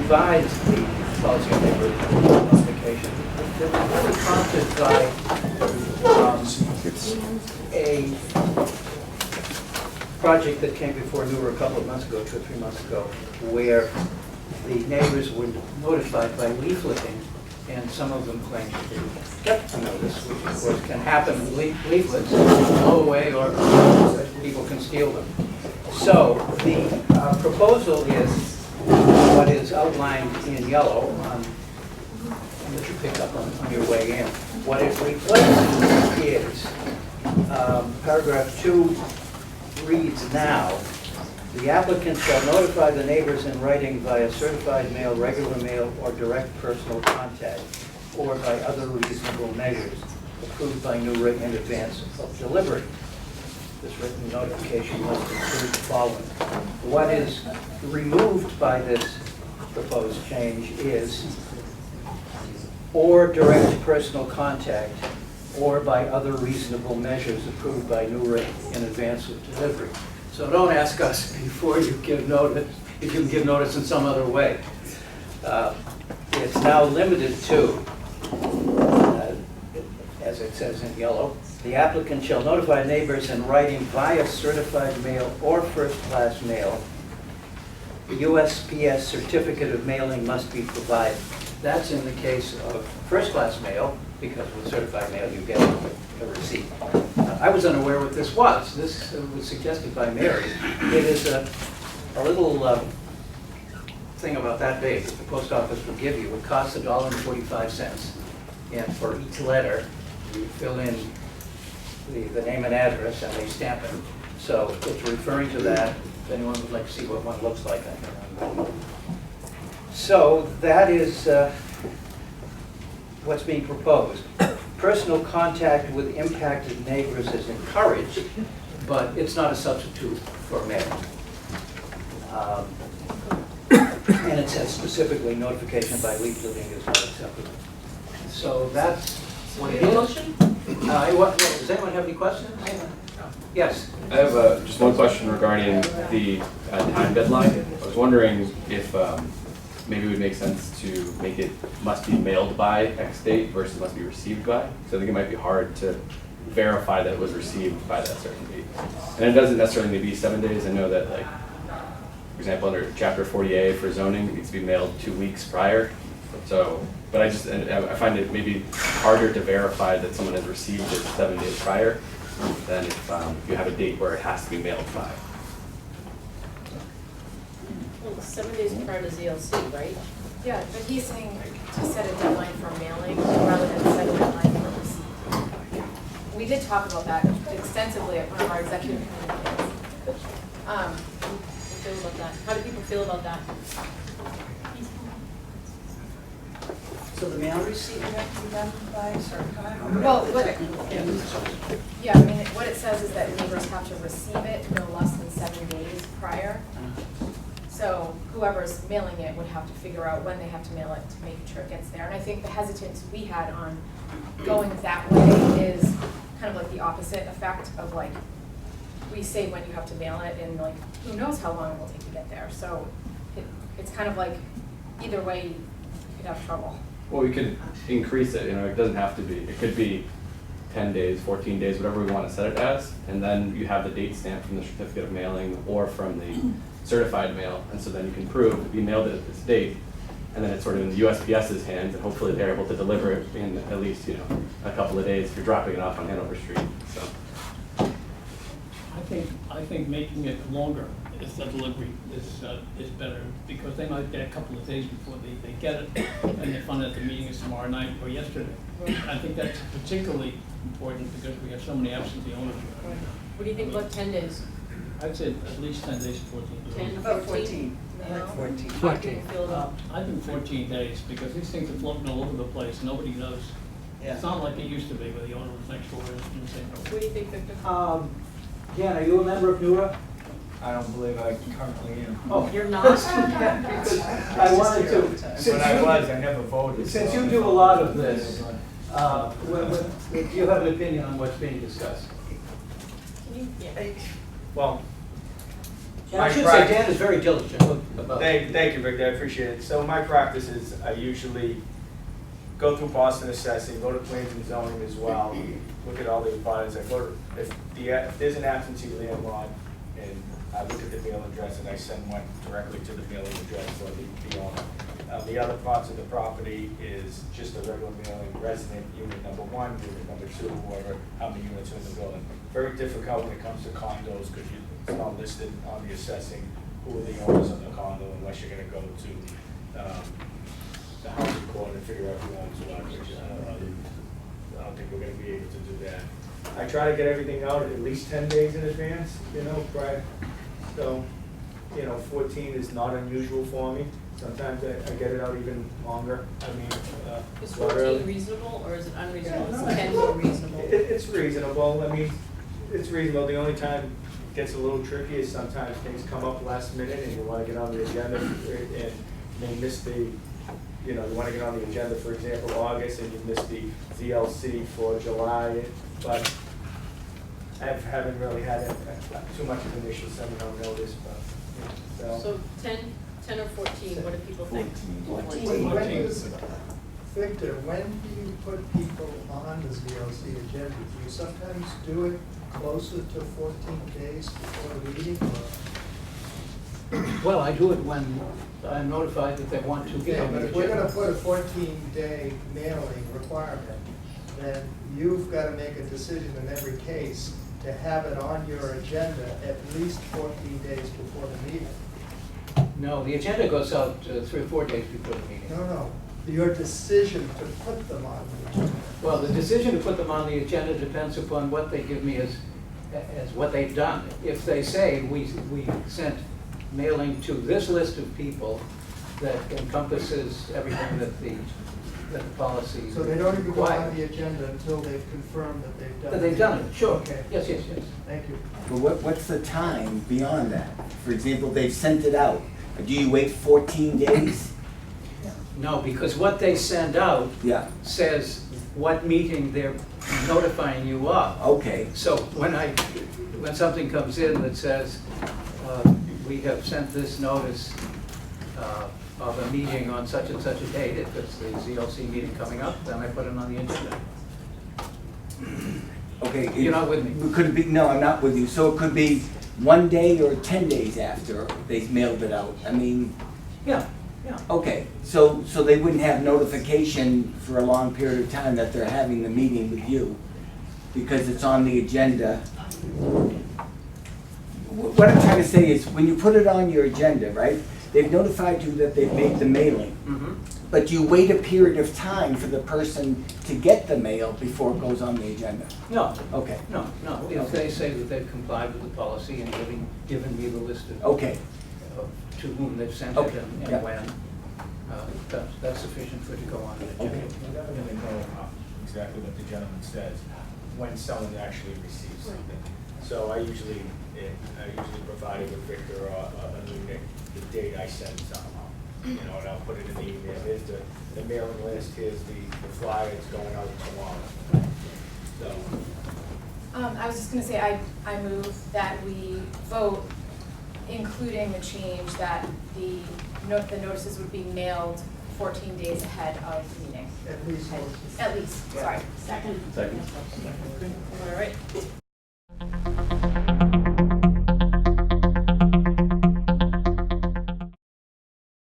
revised the policy on neighbor notification. It was really prompted by a project that came before NEWRA a couple of months ago, 2 or 3 months ago, where the neighbors were notified by leafleting, and some of them claimed that they kept the notice, which of course can happen with leaflets, blow away, or people can steal them. So the proposal is what is outlined in yellow, that you picked up on your way in. What it replaces is paragraph 2 reads now, the applicant shall notify the neighbors in writing via certified mail, regular mail, or direct personal contact, or by other reasonable measures approved by NEWRA in advance of delivery. This written notification must include the following. What is removed by this proposed change is or direct personal contact, or by other reasonable measures approved by NEWRA in advance of delivery. So don't ask us before you give notice if you can give notice in some other way. It's now limited to, as it says in yellow, the applicant shall notify neighbors in writing via certified mail or first-class mail. The USPS certificate of mailing must be provided. That's in the case of first-class mail, because with certified mail you get a receipt. I was unaware what this was. This was suggested by Mary. It is a little thing about that big that the post office will give you. It costs $1.45, and for each letter you fill in the name and address, and they stamp it. So it's referring to that. If anyone would like to see what one looks like, I can. So that is what's being proposed. Personal contact with impacted neighbors is encouraged, but it's not a substitute for mail. And it says specifically notification by leafleting is not acceptable. So that's what it is. Motion? Does anyone have any questions? Yes. I have just one question regarding the time deadline. I was wondering if maybe it would make sense to make it must be mailed by X date versus must be received by. So I think it might be hard to verify that it was received by that certain date. And it doesn't necessarily need to be 7 days. I know that, like, for example, under Chapter 40A for zoning, it needs to be mailed 2 weeks prior. So, but I find it maybe harder to verify that someone has received it 7 days prior than if you have a date where it has to be mailed by. Well, 7 days prior to ZLC, right? Yeah, but he's saying to set a deadline for mailing rather than set a deadline for receipt. We did talk about that extensively at one of our executive committee meetings. How do you feel about that? How do people feel about that? So the mail receipt would have to be done by a certain time? Well, yeah, I mean, what it says is that neighbors have to receive it no less than 7 days prior. So whoever's mailing it would have to figure out when they have to mail it to make sure it gets there. And I think the hesitance we had on going that way is kind of like the opposite effect of, like, we say when you have to mail it, and, like, who knows how long it will take to get there. So it's kind of like either way you could have trouble. Well, we could increase it, it doesn't have to be, it could be 10 days, 14 days, whatever we want to set it as, and then you have the date stamp from the certificate of mailing or from the certified mail, and so then you can prove we mailed it at this date, and then it's sort of in the USPS's hands, and hopefully they're able to deliver it in at least, a couple of days if you're dropping it off on Hanover Street, so. I think making it longer is the delivery is better, because they might get a couple of days before they get it, and they find out the meeting is tomorrow night or yesterday. I think that's particularly important because we have so many absentee owners. What do you think about 10 days? I'd say at least 10 days to 14 days. 10 to About 14? 14. Like 14. How do you feel about I think 14 days, because these things are floating all over the place. Nobody knows. Yeah. It's not like it used to be where the owner was next door in the same room. What do you think, Victor? Jan, are you a member of NEWRA? I don't believe I currently am. Oh, You're not? I wanted to. When I was, I never voted. Since you do a lot of this, do you have an opinion on what's being discussed? Can you, yeah. Well, I should say Dan is very diligent about it. Thank you, Victor, I appreciate it. So my practice is I usually go through Boston assessing, go to plans and zoning as well, look at all the abutters. I go to, if there's an absentee landlord, and I look at the mailing address and I send one directly to the mailing address for the owner. The other parts of the property is just a regular mailing, resident, unit number 1, unit number 2, whoever, how many units are in the building. Very difficult when it comes to condos, because it's not listed on the assessing who are the owners of the condo, unless you're gonna go to, the housing court and figure out who owns what, which I don't think we're gonna be able to do that. I try to get everything out at least 10 days in advance, prior, so, 14 is not unusual for me. Sometimes I get it out even longer. I mean, Is a lot early. 14 reasonable or is it unreasonable? Yeah, Is no, 10 more reasonable? It's reasonable. I mean, it's reasonable. The only time it gets a little tricky is sometimes things come up last minute and you want to get on the agenda and they miss the, you want to get on the agenda, for example, August, and you miss the ZLC for July. But I haven't really had too much of an issue sending out notice, but, So 10 or 14, what do people think? 14. When does, Victor, when do you put people on the ZLC agenda? Do you sometimes do it closer to 14 days before the meeting, or? Well, I do it when I'm notified that they want to be Okay, on but the if we're gonna agenda. put a 14-day mailing requirement, then you've gotta make a decision in every case to have it on your agenda at least 14 days before the meeting. No, the agenda goes out 3 or 4 days before the meeting. No, your decision to put them on the agenda. Well, the decision to put them on the agenda depends upon what they give me as what they've done. If they say, we sent mailing to this list of people that encompasses everything that the policy So they don't even go on requires. the agenda until they've confirmed that they've done it? That they've done it, sure. Okay. Yes. Thank you. But what's the time beyond that? For example, they've sent it out. Do you wait 14 days? No, because what they send out Yeah, says what meeting they're notifying you of. okay. So when something comes in that says, we have sent this notice of a meeting on such and such a date, if it's the ZLC meeting coming up, then I put it on the agenda. Okay. You're not with me? Could it be, no, I'm not with you. So it could be 1 day or 10 days after they've mailed it out. I mean, Yeah. okay. So they wouldn't have notification for a long period of time that they're having the meeting with you because it's on the agenda. What I'm trying to say is when you put it on your agenda, right, they've notified you that they've made the mailing. Mm-hmm. But you wait a period of time for the person to get the mail before it goes on the agenda. No, Okay, no. If they say that they've complied with the policy and given me the list of okay, to whom they've sent it Okay, and yeah. when, that's sufficient for it to go on the agenda. we never really know exactly what the gentleman says when someone actually receives something. So I usually provide it with Victor or the date I send something out. And I'll put it in the email. Here's the mailing list, here's the flyer, it's going out tomorrow. So, I was just gonna say, I move that we vote, including the change that the notices would be mailed 14 days ahead of the meeting. At least. At least, sorry. Second. Second. All right.